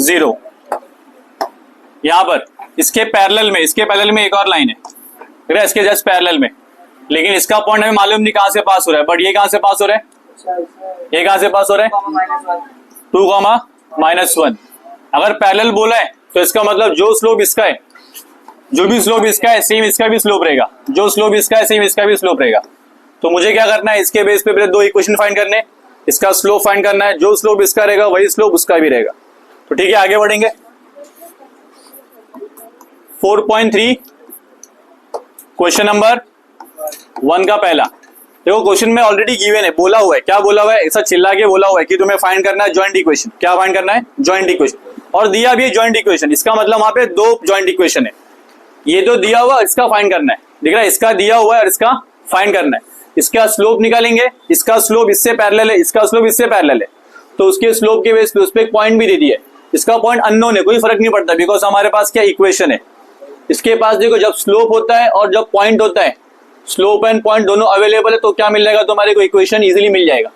0। यहां पर इसके पैरेलल में एक और लाइन है, ठीक है, इसके जस्ट पैरेलल में, लेकिन इसका पॉइंट हमें मालूम नहीं कहां से पास हो रहा है, बट ये कहां से पास हो रहा है, ये कहां से पास हो रहा है 2,-1। अगर पैरेलल बोला है तो इसका मतलब जो स्लोप इसका है, जो भी स्लोप इसका है सेम इसका भी स्लोप रहेगा, जो स्लोप इसका है सेम इसका भी स्लोप रहेगा। तो मुझे क्या करना है, इसके बेस पे पहले दो इक्वेशन फाइंड करने, इसका स्लोप फाइंड करना है, जो स्लोप इसका रहेगा वही स्लोप उसका भी रहेगा। तो ठीक है, आगे बढ़ेंगे। 4.3 क्वेश्चन नंबर 1 का पहला। देखो क्वेश्चन में ऑलरेडी गिवन है, बोला हुआ है, क्या बोला हुआ है, ऐसा चिल्ला के बोला हुआ है कि तुम्हें फाइंड करना है जॉइंट इक्वेशन। क्या फाइंड करना है, जॉइंट इक्वेशन, और दिया भी है जॉइंट इक्वेशन। इसका मतलब वहां पे दो जॉइंट इक्वेशन है, ये तो दिया हुआ, इसका फाइंड करना है, दिख रहा है, इसका दिया हुआ है और इसका फाइंड करना है। इसका स्लोप निकालेंगे, इसका स्लोप इससे पैरेलल है, इसका स्लोप इससे पैरेलल है, तो उसके स्लोप के बेस पे उस पे एक पॉइंट भी दे दिया है। इसका पॉइंट अननोन है, कोई फर्क नहीं पड़ता, बिकॉज हमारे पास क्या इक्वेशन है। इसके पास देखो जब स्लोप होता है और जब पॉइंट होता है, स्लोप एंड पॉइंट दोनों अवेलेबल है, तो क्या मिल जाएगा तुम्हारे को, इक्वेशन इजीली मिल जाएगा,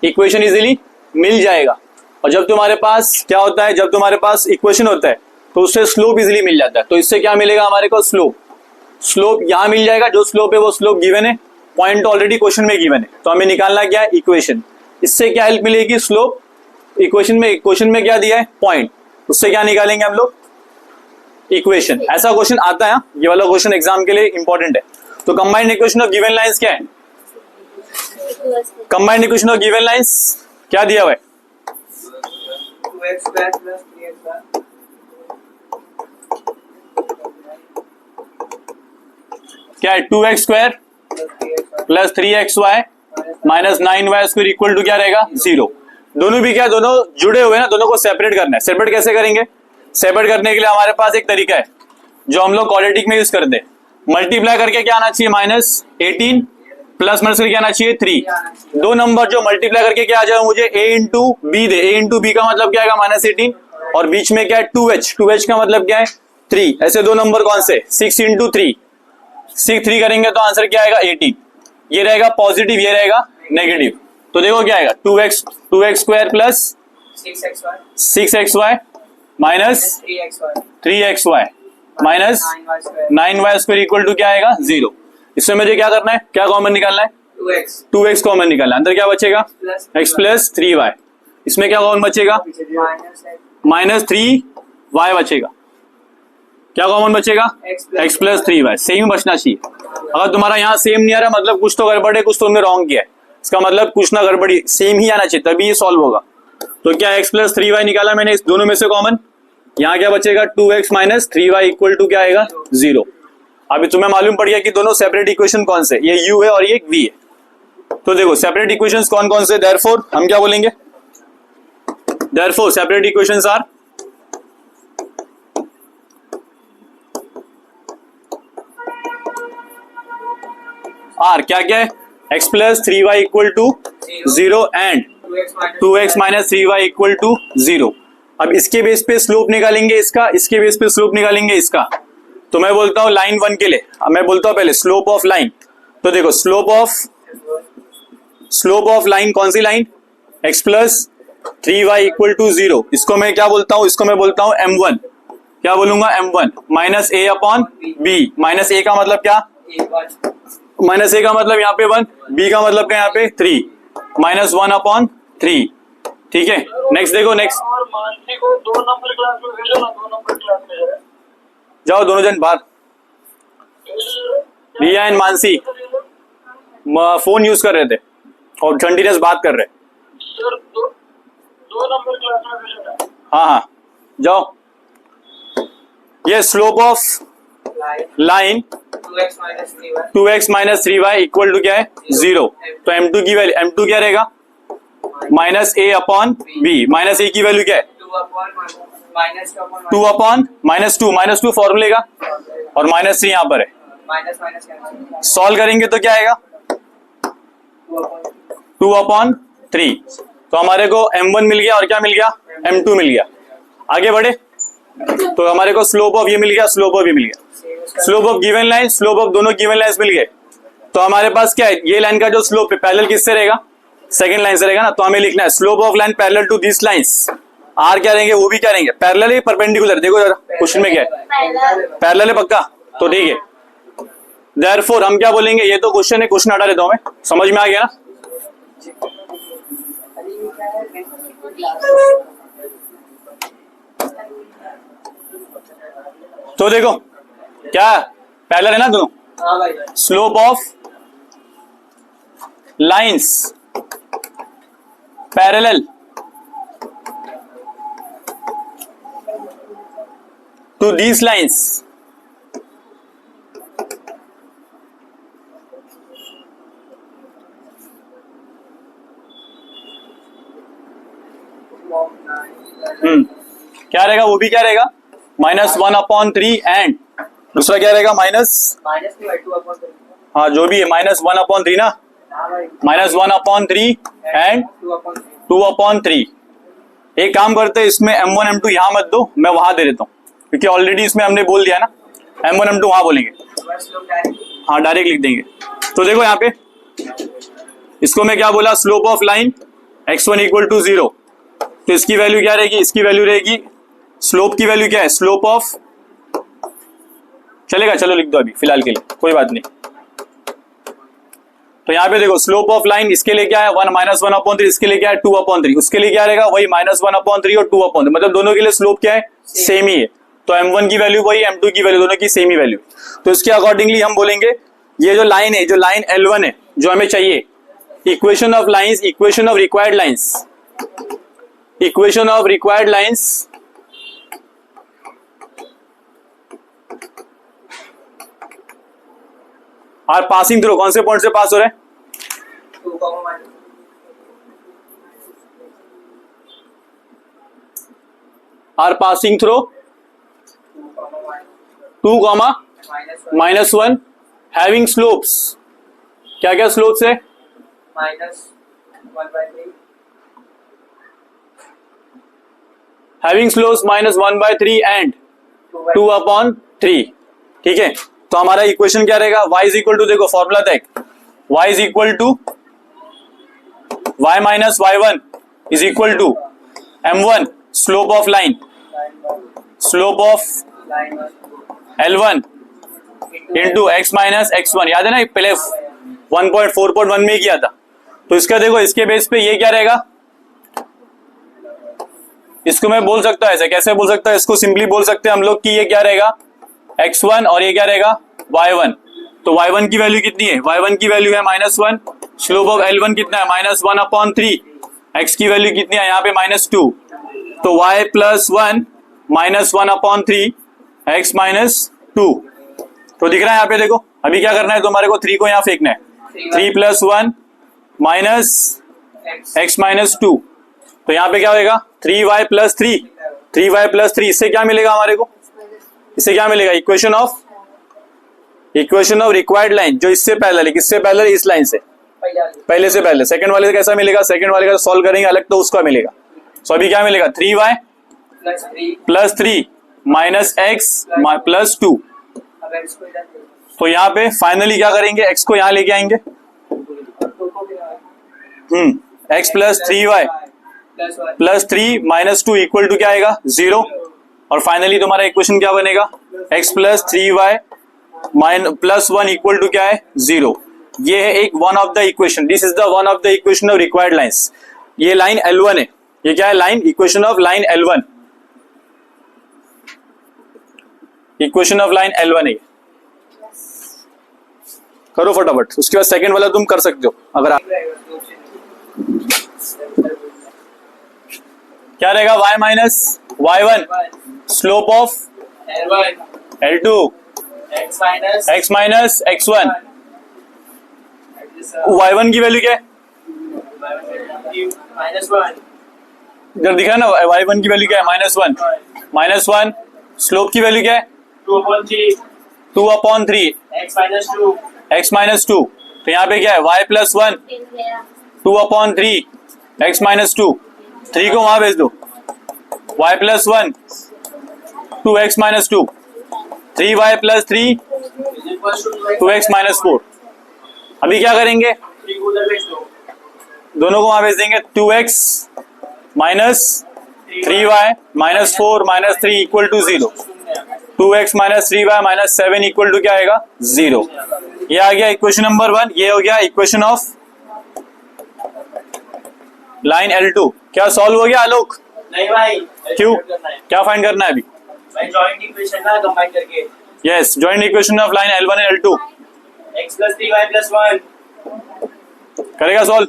इक्वेशन इजीली मिल जाएगा। और जब तुम्हारे पास क्या होता है, जब तुम्हारे पास इक्वेशन होता है तो उससे स्लोप इजीली मिल जाता है। तो इससे क्या मिलेगा हमारे को, स्लोप यहां मिल जाएगा, जो स्लोप है वो स्लोप गिवन है, पॉइंट ऑलरेडी क्वेश्चन में गिवन है, तो हमें निकालना क्या है, इक्वेशन। इससे क्या हेल्प मिलेगी, स्लोप, क्वेश्चन में क्या दिया है, पॉइंट, उससे क्या निकालेंगे हम लोग, इक्वेशन। ऐसा क्वेश्चन आता है, ये वाला क्वेश्चन एग्जाम के लिए इंपॉर्टेंट है। तो combined equation of given lines क्या है, combined equation of given lines क्या दिया हुआ है, क्या है, 2x² + 3xy - 9y² equal to क्या रहेगा, 0। दोनों भी क्या, दोनों जुड़े हुए हैं ना, दोनों को सेपरेट करना है। सेपरेट कैसे करेंगे, सेपरेट करने के लिए हमारे पास एक तरीका है जो हम लोग क्वाड्रेटिक में यूज करते हैं। मल्टीप्लाई करके क्या आना चाहिए, -18, प्लस माइनस करके क्या आना चाहिए, 3। दो नंबर जो मल्टीप्लाई करके क्या आ जाए, मुझे a इंटू बी दे, a इंटू बी का मतलब क्या आएगा, -18, और बीच में क्या है 2h का मतलब क्या है 3। ऐसे दो नंबर कौन से, 6 इंटू 3, 3 करेंगे तो आंसर क्या आएगा 18। ये रहेगा पॉजिटिव, ये रहेगा नेगेटिव। तो देखो क्या आएगा, 2x² plus 6xy minus 3xy minus 9y² equal to क्या आएगा, 0। इसमें मुझे क्या करना है, क्या कॉमन निकालना है, 2x कॉमन निकालना है। अंदर क्या बचेगा, x + 3y। इसमें क्या कॉमन बचेगा, -3y बचेगा। क्या कॉमन बचेगा, x + 3y। सेम बचना चाहिए। अगर तुम्हारा यहाँ सेम नहीं आ रहा, मतलब कुछ तो गड़बड़ है, कुछ तो तुमने रॉन्ग किया है। इसका मतलब कुछ ना गड़बड़ी, सेम ही आना चाहिए, तभी ये सॉल्व होगा। तो क्या x + 3y निकाला मैंने, इस दोनों में से कॉमन, यहाँ क्या बचेगा, 2x - 3y इक्वल टू क्या आएगा, 0। अभी तुम्हें मालूम पड़ गया कि दोनों सेपरेट इक्वेशन कौन से, ये u है और ये v है। तो देखो सेपरेट इक्वेशंस कौन कौन से, देयरफॉर हम क्या बोलेंगे, देयरफॉर सेपरेट इक्वेशंस आर क्या क्या है, x + 3y equal to 0 and 2x - 3y equal to 0। अब इसके बेस पे स्लोप निकालेंगे इसका, इसके बेस पे स्लोप निकालेंगे इसका। तो मैं बोलता हूं लाइन 1 के लिए, मैं बोलता हूं पहले स्लोप ऑफ लाइन। तो देखो स्लोप ऑफ लाइन, कौन सी line, x + 3y equal to 0। इसको मैं क्या बोलता हूं, इसको मैं बोलता हूं m1। क्या बोलूंगा, m1 - a/b। -a का मतलब क्या, -a का मतलब यहाँ पे 1, b का मतलब क्या, यहाँ पे 3, -1/3। ठीक है, नेक्स्ट देखो, नेक्स्ट जाओ दोनों जन बाहर, रिया एंड मानसी फोन यूज कर रहे थे और कंटिन्यूस बात कर रहे। सर दो नंबर क्लास में भेजना है। हाँ जाओ। ये slope of line 2x - 3y equal to क्या है, 0। तो m2 की वैल्यू, m2 क्या रहेगा, -a/b। -a की वैल्यू क्या है, 2/-2 फॉर्मूले का, और -3 यहाँ पर है। सॉल्व करेंगे तो क्या आएगा, 2/3। तो हमारे को m1 मिल गया और क्या मिल गया, m2 मिल गया। आगे बढ़े तो हमारे को स्लोप ऑफ ये मिल गया, स्लोप ऑफ ये मिल गया, slope of given line, slope of दोनों गिवन लाइंस मिल गए। तो हमारे पास क्या है, ये लाइन का जो स्लोप है पैरेलल किससे रहेगा, सेकंड लाइन से रहेगा ना। तो हमें लिखना है slope of line parallel to this lines are क्या रहेंगे, वो भी क्या रहेंगे, पैरेलल है परपेंडिकुलर, देखो जरा क्वेश्चन में क्या है, पैरेलल है पक्का, तो ठीक है। देयरफॉर हम क्या बोलेंगे, ये तो क्वेश्चन है, क्वेश्चन हटा देता हूं मैं, समझ में आ गया ना। तो देखो क्या पैरेलल है ना दोनों, हाँ भाई। Slope of lines parallel to these lines क्या रहेगा, वो भी क्या रहेगा, -1/3 एंड दूसरा क्या रहेगा माइनस, माइनस नहीं भाई, 2/3। हाँ जो भी है -1/3 ना, हाँ भाई, -1/3 एंड 2/3। 2/3। एक काम करते हैं, इसमें M1 M2 यहां मत दो, मैं वहां दे देता हूं, क्योंकि ऑलरेडी इसमें हमने बोल दिया ना, M1 M2 वहां बोलेंगे, हाँ डायरेक्ट लिख देंगे। तो देखो यहाँ पे इसको मैं क्या बोला, स्लोप ऑफ लाइन x1 = 0, तो इसकी वैल्यू क्या रहेगी, इसकी वैल्यू रहेगी, स्लोप की वैल्यू क्या है, स्लोप ऑफ, चलेगा चलो लिख दो अभी फिलहाल के लिए, कोई बात नहीं। तो यहाँ पे देखो स्लोप ऑफ लाइन इसके लिए क्या है 1 -1/3, इसके लिए क्या है 2/3, उसके लिए क्या रहेगा वही -1/3 और 2/3, मतलब दोनों के लिए स्लोप क्या है, सेम ही है। तो M1 की वैल्यू वही, M2 की वैल्यू, दोनों की सेम ही वैल्यू। तो इसके अकॉर्डिंगली हम बोलेंगे ये जो लाइन है, जो लाइन L1 है जो हमें चाहिए, equation of lines, equation of required lines, equation of required lines are passing through, कौन से पॉइंट से पास हो रहे हैं, 2, are passing through 2, -1, having slopes, क्या क्या स्लोप्स है, -1/3। हैविंग स्लोप्स -1/3 एंड 2/3, ठीक है। तो हमारा इक्वेशन क्या रहेगा, y = देखो फॉर्मूला देख, y = y - y1 = M1 slope of line, slope of L1 into x - x1, याद है ना पहले 1.4.1 में किया था। तो इसका देखो इसके बेस पे ये क्या रहेगा, इसको मैं बोल सकता हूं ऐसे, कैसे बोल सकता है, इसको सिंपली बोल सकते हैं हम लोग कि ये क्या रहेगा x1 और ये क्या रहेगा y1। तो y1 की वैल्यू कितनी है, y1 की वैल्यू है -1, स्लोप ऑफ L1 कितना है -1/3, x की वैल्यू कितनी है यहाँ पे -2, तो y + 1 -1/3 x - 2। तो दिख रहा है यहाँ पे देखो, अभी क्या करना है तुम्हारे को, 3 को यहाँ फेंकना है, 3 + 1 -x - 2, तो यहाँ पे क्या होगा 3y + 3, 3y + 3, इससे क्या मिलेगा हमारे को, इससे क्या मिलेगा, इक्वेशन ऑफ रिक्वायर्ड लाइन, जो इससे पहले है, किससे पहले, इस लाइन से पहले से पहले, सेकंड वाले से कैसा मिलेगा, सेकंड वाले का सॉल्व करेंगे अलग तो उसका मिलेगा। सो अभी क्या मिलेगा 3y + 3 -x + 2। तो यहाँ पे फाइनली क्या करेंगे, x को यहाँ लेके आएंगे, x + 3y + 3 - 2 = क्या आएगा 0, और फाइनली तुम्हारा इक्वेशन क्या बनेगा, x + 3y + 1 = क्या है 0। ये है एक one of the equation, this is the one of the equation of required lines. ये लाइन L1 है, ये क्या है line, equation of line L1, equation of line L1 है। करो फटाफट, उसके बाद सेकंड वाला तुम कर सकते हो अगर आप, क्या रहेगा y - y1 slope of L2 x - x1, y1 की वैल्यू क्या है, इधर दिख रहा है ना, y1 की वैल्यू क्या है -1, स्लोप की वैल्यू क्या है 2/3 x - 2, तो यहाँ पे क्या है y + 1 2/3 x - 2, 3 को वहां भेज दो, y + 1 2x - 2, 3y + 3 2x - 4। अभी क्या करेंगे, दोनों को वहां भेज देंगे, 2x - 3y minus 4 minus 3 equal to 0। 2x minus 3y minus 7 equal to क्या आएगा 0। ये आ गया इक्वेशन नंबर 1। ये हो गया इक्वेशन ऑफ लाइन L2। क्या सॉल्व हो गया आलोक? नहीं भाई, क्यों? क्या फाइंड करना है अभी? भाई जॉइंट इक्वेशन ना कंबाइन करके yes, joint equation of line L1 and L2 x + 3y + 1। करेगा सॉल्व?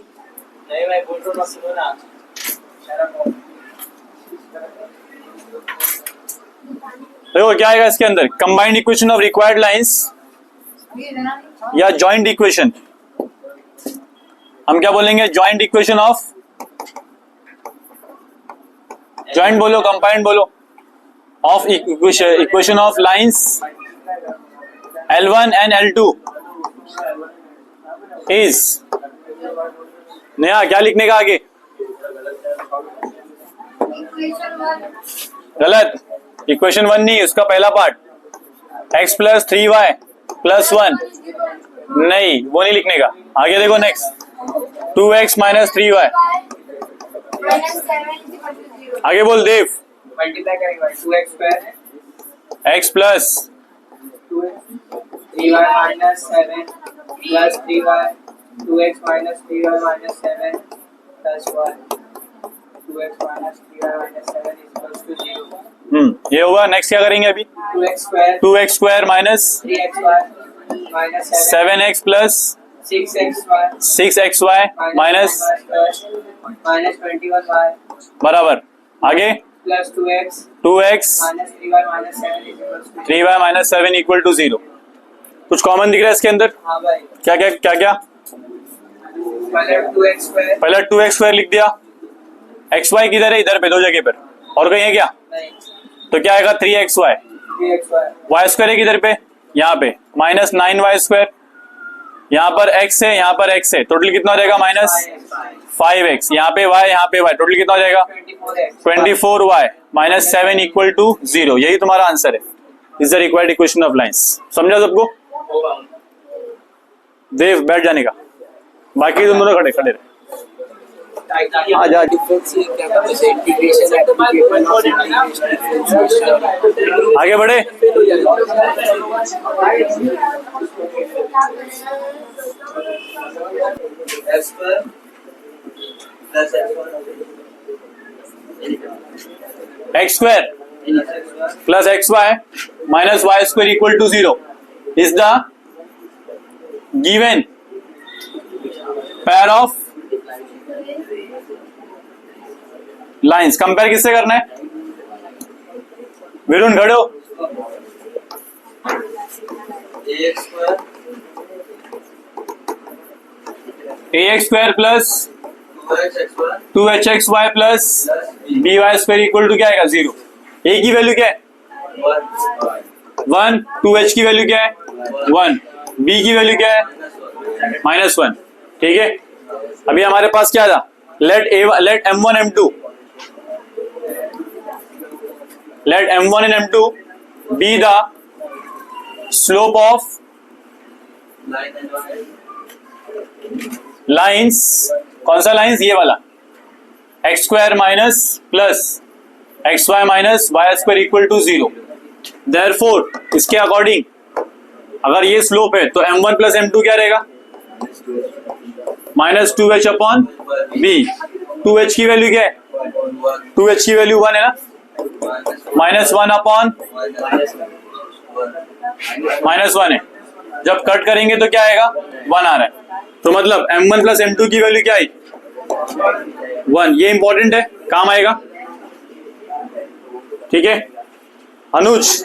नहीं भाई, बोल रहा हूँ, सुनो ना। शर्म हो। देखो क्या आएगा इसके अंदर, combined equation of required lines या जॉइंट इक्वेशन। हम क्या बोलेंगे? जॉइंट इक्वेशन ऑफ, जॉइंट बोलो कंबाइंड बोलो, of equation of lines L1 and L2 is, नया क्या लिखने का आगे? गलत, इक्वेशन 1 नहीं, उसका पहला पार्ट x + 3y + 1, नहीं वो नहीं लिखने का। आगे देखो नेक्स्ट 2x - 3y। आगे बोल देव। मल्टीप्लाई करेंगे भाई, 2x² है, x plus 3y - 7 + 3y, 2x - 3y - 7 + 1, 2x - 3y - 7 = 0। ये होगा। नेक्स्ट क्या करेंगे अभी? 2x² 2x² minus 3xy - 7x plus 6xy 6xy minus -21y बराबर। आगे + 2x 2x - 3y - 7 = 3y - 7 equal to 0। कुछ कॉमन दिख रहा है इसके अंदर? हाँ भाई, क्या क्या क्या क्या? पहले 2x² पहला 2x² लिख दिया। xy किधर है? इधर पे, दो जगह पर, और कहीं है क्या? नहीं, तो क्या आएगा 3xy। 3xy y² है किधर पे? यहाँ पे, -9y²। यहाँ पर x है, यहाँ पर x है, टोटल कितना हो जाएगा? -5x। यहाँ पे y, यहाँ पे y, टोटल कितना हो जाएगा? 24y - 7 equal to 0। यही तुम्हारा आंसर है। Is the required equation of lines. समझा सबको? देव बैठ जाने का, बाकी तुम दोनों खड़े खड़े रहे। आगे बढ़े। x² plus xy minus y² equal to 0 is the given pair of lines। Compare किससे करना है? विरुण खड़े हो। ax² plus 2hxy plus by² equal to क्या आएगा? 0। a की वैल्यू क्या है? 1। 2h की वैल्यू क्या है? 1। b की वैल्यू क्या है? -1। ठीक है। अभी हमारे पास क्या था? Let m1 m2 and m2 be the slope of lines। कौन सा लाइंस? ये वाला, x² minus plus xy minus y² equal to 0। Therefore इसके अकॉर्डिंग अगर ये स्लोप है तो m1 प्लस m2 क्या रहेगा? -2h upon b। 2h की वैल्यू क्या है? 2h की वैल्यू 1 है ना, -1 अपॉन -1 है। जब कट करेंगे तो क्या आएगा? 1 आ रहा है। तो मतलब m1 प्लस m2 की वैल्यू क्या आई? 1। ये इंपॉर्टेंट है, काम आएगा। ठीक है अनुज।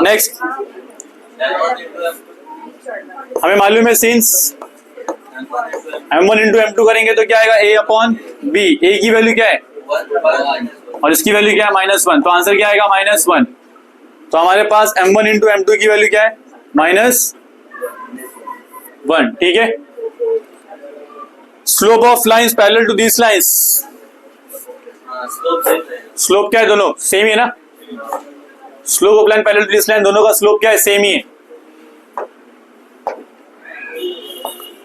नेक्स्ट हमें मालूम है सिंस m1 इंटू m2 करेंगे तो क्या आएगा? a upon b। a की वैल्यू क्या है? और इसकी वैल्यू क्या है? -1। तो आंसर क्या आएगा? -1। तो हमारे पास m1 इंटू m2 की वैल्यू क्या है? -1। ठीक है। Slope of lines parallel to this lines. Slope क्या है? दोनों सेम ही है ना। Slope of line parallel to this line, दोनों का स्लोप क्या है? सेम ही है।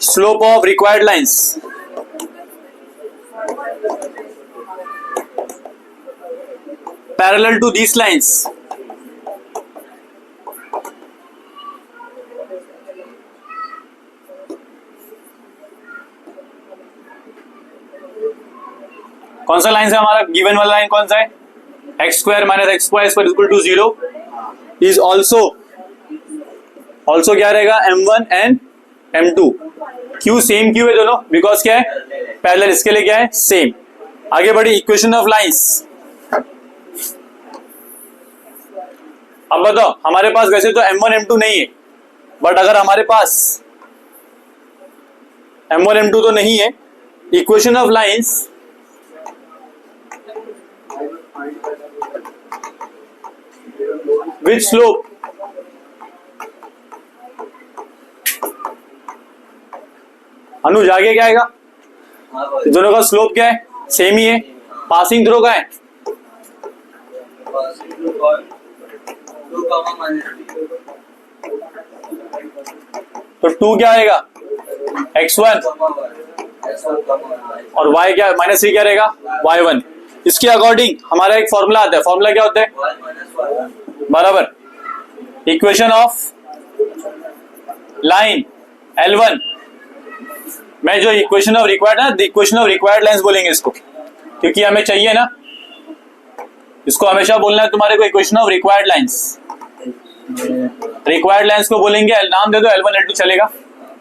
Slope of required lines parallel to these lines? कौन सा लाइन है हमारा गिवन वाला लाइन? कौन सा है? X square minus x square equal to 0 is also क्या रहेगा? m1 and m2। Q same Q है दोनों, बिकॉज क्या है? पैरेलल। इसके लिए क्या है? सेम। आगे बढ़ी, इक्वेशन ऑफ लाइंस। अब बताओ, हमारे पास वैसे तो m1 m2 नहीं है, बट अगर हमारे पास m1 m2 तो नहीं है, equation of lines which slope Anuj आगे क्या आएगा? दोनों का स्लोप क्या है? सेम ही है। पासिंग थ्रू का है? तो 2 क्या आएगा? x1 और y क्या? -3 क्या रहेगा? y1। इसके अकॉर्डिंग हमारा एक फॉर्मूला आता है। फॉर्मूला क्या होता है? बराबर इक्वेशन ऑफ लाइन L1 में जो इक्वेशन ऑफ रिक्वायर्ड है, इक्वेशन ऑफ रिक्वायर्ड लाइंस बोलेंगे इसको, क्योंकि हमें चाहिए ना, इसको हमेशा बोलना है तुम्हारे को equation of required lines. Required lines को बोलेंगे, नाम दे दो L1 L2 चलेगा।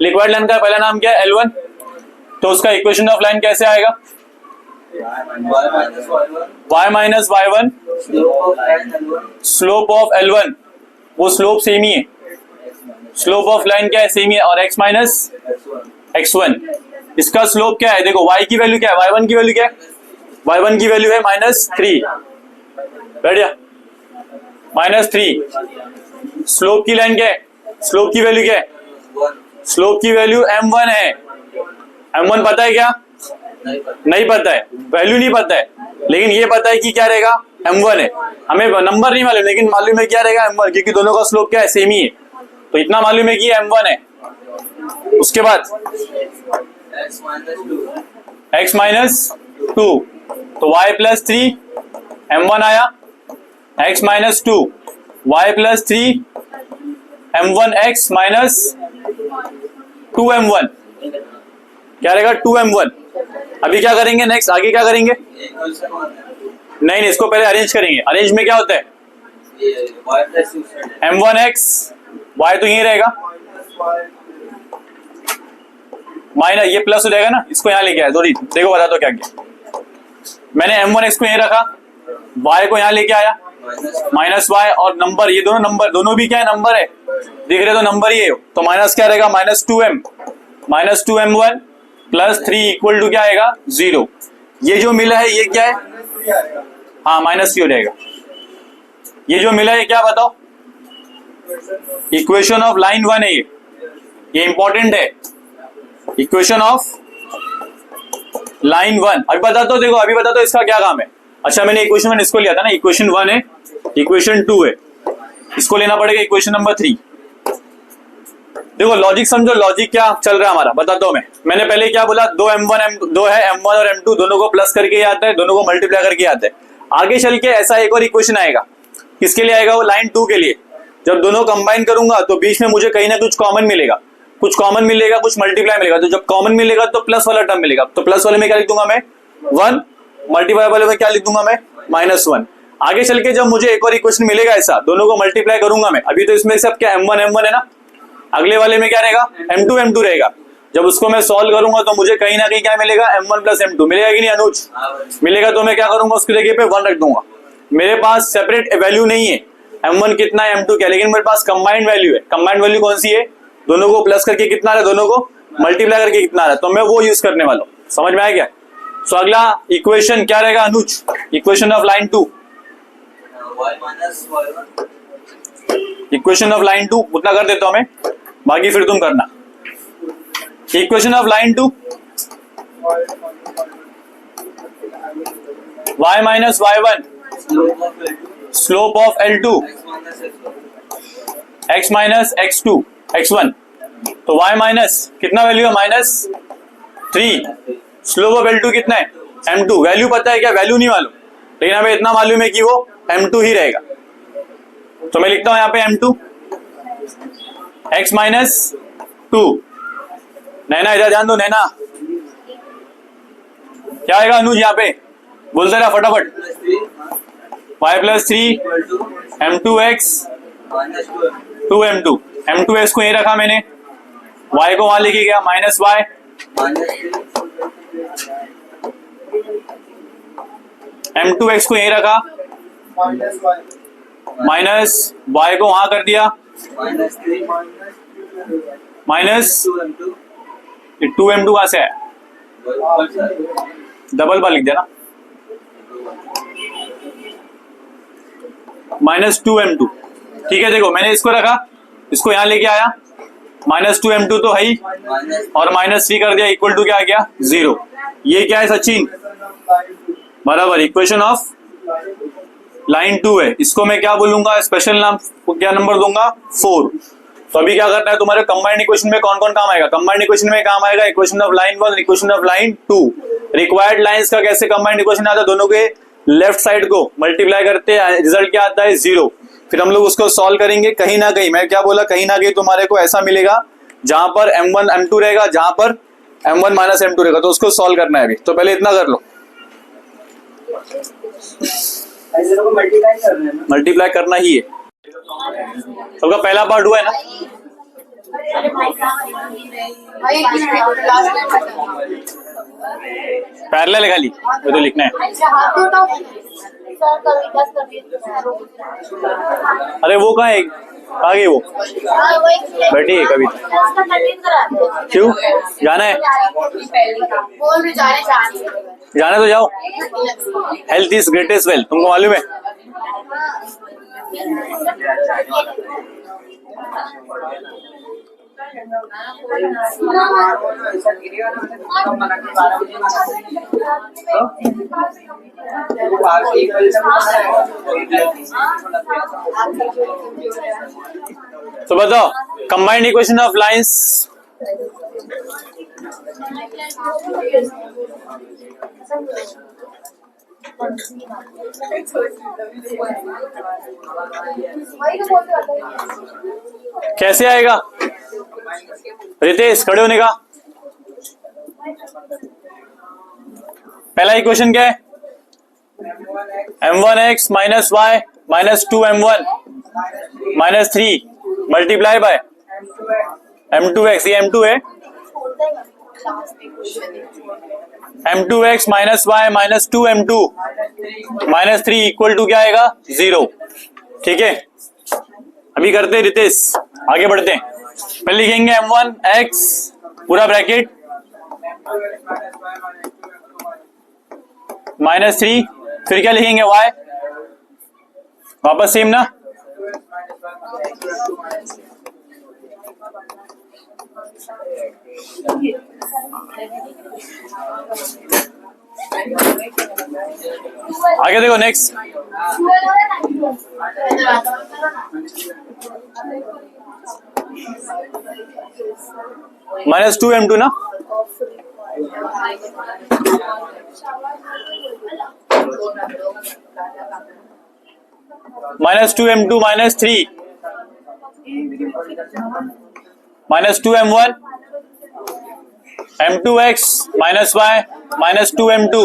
रिक्वायर्ड लाइन का पहला नाम क्या है? L1। तो उसका इक्वेशन ऑफ लाइन कैसे आएगा? y minus y1 slope of L1, वो स्लोप सेम ही है। स्लोप ऑफ लाइन क्या है? सेम ही है। और x माइनस x1, इसका स्लोप क्या है? देखो y की वैल्यू क्या है? y1 की वैल्यू क्या है? y1 की वैल्यू है -3। बढ़िया, -3। स्लोप की लाइन क्या है? स्लोप की वैल्यू क्या है? स्लोप की वैल्यू m1 है। m1 पता है क्या? नहीं पता है, वैल्यू नहीं पता है, लेकिन ये पता है कि क्या रहेगा? m1 है। हमें नंबर नहीं मालूम, लेकिन मालूम है क्या रहेगा? m1, क्योंकि दोनों का स्लोप क्या है? सेम ही है। तो इतना मालूम है कि m1 है। उसके बाद x माइनस 2, तो y प्लस 3 m1 आया, x minus 2 y plus 3 m1 x minus 2m1 क्या रहेगा? 2m1। अभी क्या करेंगे नेक्स्ट? आगे क्या करेंगे? नहीं, इसको पहले अरेंज करेंगे। अरेंज में क्या होता है? m1x y तो यही रहेगा, माइनस ये प्लस हो जाएगा ना, इसको यहाँ लेके आया। देखो बता दो क्या किया मैंने? m1x को यहीं रखा, y को यहाँ लेके आया, -y और नंबर, ये दोनों नंबर, दोनों भी क्या है? नंबर है, देख रहे तो नंबर ही है। तो माइनस क्या रहेगा? -2m1 प्लस 3 इक्वल टू क्या आएगा? 0। ये जो मिला है ये क्या है? हाँ, -3 हो जाएगा। ये जो मिला है क्या बताओ? इक्वेशन ऑफ लाइन 1 है ये इंपॉर्टेंट है। इक्वेशन ऑफ लाइन 1 अभी बता दो। देखो अभी बता दो इसका क्या काम है। अच्छा, मैंने इक्वेशन 1 इसको लिया था ना, इक्वेशन 1 है, इक्वेशन 2 है, इसको लेना पड़ेगा इक्वेशन नंबर 3। देखो लॉजिक समझो, लॉजिक क्या चल रहा है हमारा बताता हूं मैं। मैंने पहले क्या बोला? 2 है, m1 और m2 दोनों को प्लस करके आता है, दोनों को मल्टीप्लाई करके आता है। आगे चल के ऐसा एक और इक्वेशन आएगा, किसके लिए आएगा? वो लाइन 2 के लिए। जब दोनों कंबाइन करूंगा तो बीच में मुझे कहीं ना कुछ कॉमन मिलेगा, कुछ मल्टीप्लाई मिलेगा। तो जब कॉमन मिलेगा तो प्लस वाला टर्म मिलेगा, तो प्लस वाले में क्या लिख दूंगा मैं? 1, मल्टीप्लाई वाले में क्या लिख दूंगा मैं? -1। आगे चल के जब मुझे एक और इक्वेशन मिलेगा ऐसा, दोनों को मल्टीप्लाई करूंगा मैं। अभी तो इसमें सब क्या m1 है ना, अगले वाले में क्या रहेगा? m2 रहेगा। जब उसको मैं सॉल्व करूंगा तो मुझे कहीं ना कहीं क्या मिलेगा? m1 प्लस m2 मिलेगा कि नहीं अनुज? मिलेगा। तो मैं क्या करूंगा? उसकी जगह पे 1 रख दूंगा। मेरे पास सेपरेट वैल्यू नहीं है m1 कितना है, m2 क्या, लेकिन मेरे पास कंबाइंड वैल्यू है। कंबाइंड वैल्यू कौन सी है? दोनों को प्लस करके कितना आ रहा है, दोनों को मल्टीप्लाई करके कितना आ रहा है, तो मैं वो यूज करने वाला हूँ। समझ में आया क्या? सो अगला इक्वेशन क्या रहेगा Anuj? Equation of line 2, equation of line 2 उतना कर देता हूं मैं, बाकी फिर तुम करना। Equation of line 2 y minus y1 slope of L2 x minus x2 x1। तो y माइनस कितना वैल्यू है? -3। स्लोप ऑफ L2 कितना है? m2। वैल्यू पता है क्या? वैल्यू नहीं मालूम, लेकिन हमें इतना मालूम है कि वो m2 ही रहेगा। तो मैं लिखता हूं यहाँ पे m2 x माइनस 2। नैना इधर ध्यान दो, नैना क्या आएगा अनुज यहाँ पे, बोलते रहा फटाफट। y plus 3 m2x 2m2, m2x को यही रखा मैंने, y को वहां लेके गया माइनस y, m2x को यही रखा माइनस y को वहां कर दिया माइनस 2m2 कहां से है, डबल बार लिख दिया ना, माइनस 2m2। ठीक है देखो मैंने इसको रखा, इसको यहां लेके आया, माइनस 2m2 तो है ही, और माइनस 3 कर दिया, इक्वल टू क्या आ गया 0। ये क्या है सचिन, बराबर इक्वेशन ऑफ लाइन 2 है। इसको मैं क्या बोलूंगा, स्पेशल नाम क्या नंबर दूंगा 4। तो अभी क्या करना है तुम्हारे कंबाइंड इक्वेशन में कौन कौन काम आएगा, कंबाइंड इक्वेशन में काम आएगा equation of line 1, equation of line 2। Required lines का कैसे कंबाइंड इक्वेशन आता है, दोनों के लेफ्ट साइड को मल्टीप्लाई करते हैं, रिजल्ट क्या आता है 0। फिर हम लोग उसको सॉल्व करेंगे, कहीं ना कहीं मैं क्या बोला, कहीं ना कहीं तुम्हारे को ऐसा मिलेगा जहां पर m1 m2 रहेगा, जहां पर m1 माइनस m2 रहेगा, तो उसको सॉल्व करना है अभी। तो पहले इतना कर लो, मल्टीप्लाई करना ही है। सबका पहला पार्ट हुआ है ना, पैरेलल है खाली, ये तो लिखना है। अरे वो कहाँ है, आ गई वो, बैठी है कभी, क्यों जाना है, जाने तो जाओ, हेल्थ इज ग्रेटेस्ट वेल्थ, तुमको मालूम है। तो बताओ कंबाइंड इक्वेशन ऑफ लाइंस, कैसे आएगा, रितेश खड़े होने का। पहला इक्वेशन क्या है, m1x minus y minus 2m1 minus 3 multiply by m2x, ये m2 है, m2x minus y minus 2m2 minus 3 equal to क्या आएगा 0। ठीक है अभी करते हैं रितेश, आगे बढ़ते हैं। पहले लिखेंगे m1x पूरा ब्रैकेट माइनस 3, फिर क्या लिखेंगे y, वापस सेम ना, आगे देखो नेक्स्ट, माइनस 2m2 ना, minus 2m2 minus 3 minus 2m1 m2x minus y minus 2m2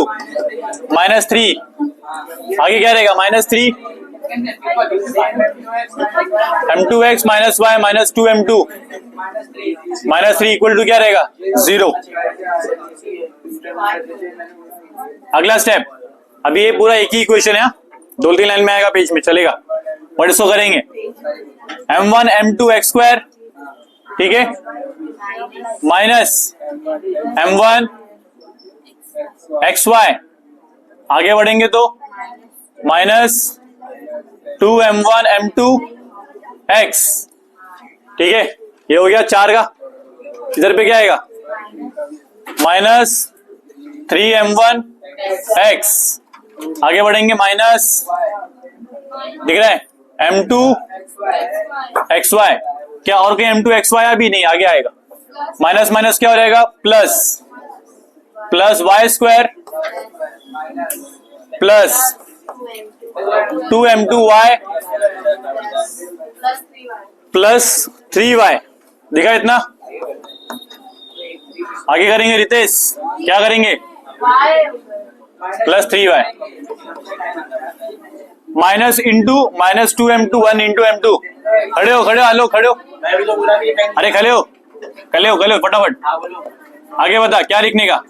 minus 3, आगे क्या रहेगा minus 3 m2x minus y minus 2m2 minus 3 equal to क्या रहेगा 0। अगला स्टेप, अभी ये पूरा एक ही इक्वेशन है, 2-3 लाइन में आएगा पेज में चलेगा, बट इसको करेंगे m1 m2 x स्क्वायर, ठीक है, माइनस m1 xy, आगे बढ़ेंगे तो माइनस 2m1 m2 x, ठीक है, ये हो गया 4 का, इधर पे क्या आएगा माइनस 3m1 x, आगे बढ़ेंगे माइनस, दिख रहा है m2 xy, क्या और कोई m2 xy अभी नहीं, आगे आएगा माइनस माइनस क्या हो जाएगा plus, plus y square plus 2m2y plus 3y दिखा इतना। आगे करेंगे रितेश, क्या करेंगे? Plus 3y minus into minus 2m2 1 into m2। खड़े हो आलो, खड़े हो, अरे खड़े हो फटाफट। आगे बता क्या लिखने का?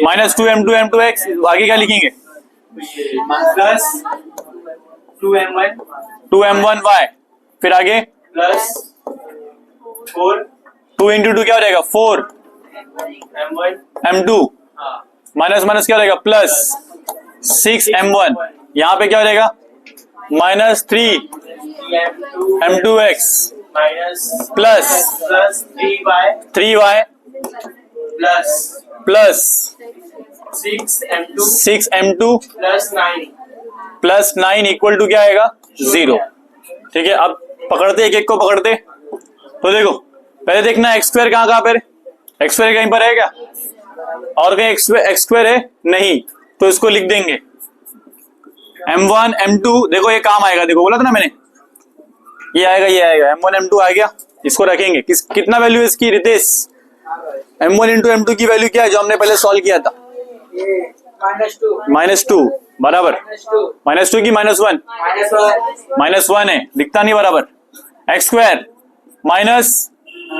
माइनस 2m2 m2x, आगे क्या लिखेंगे? प्लस 2m1 2m1y, फिर आगे प्लस 4 2 इंटू 2 क्या हो जाएगा? 4 m1 m2 माइनस माइनस क्या हो जाएगा? प्लस 6m1, यहाँ पे क्या हो जाएगा? Minus 3 m2x minus plus 3y plus 6m2 plus 9 equal to क्या आएगा? 0। ठीक है, अब पकड़ते एक एक को पकड़ते। तो देखो पहले देखना एक्स स्क्वायर कहाँ पे? एक्स स्क्वायर कहीं पर है क्या? और कहीं एक्स स्क्वायर है नहीं, तो इसको लिख देंगे m1 m2। देखो ये काम आएगा, देखो बोला था ना मैंने, ये आएगा m1 m2 आ गया, इसको रखेंगे। कितना वैल्यू है इसकी रितेश? m1 इंटू m2 की वैल्यू क्या है जो हमने पहले सॉल्व किया था? -2 बराबर -2 की -1 -1 है, दिखता नहीं बराबर। एक्स स्क्वायर माइनस,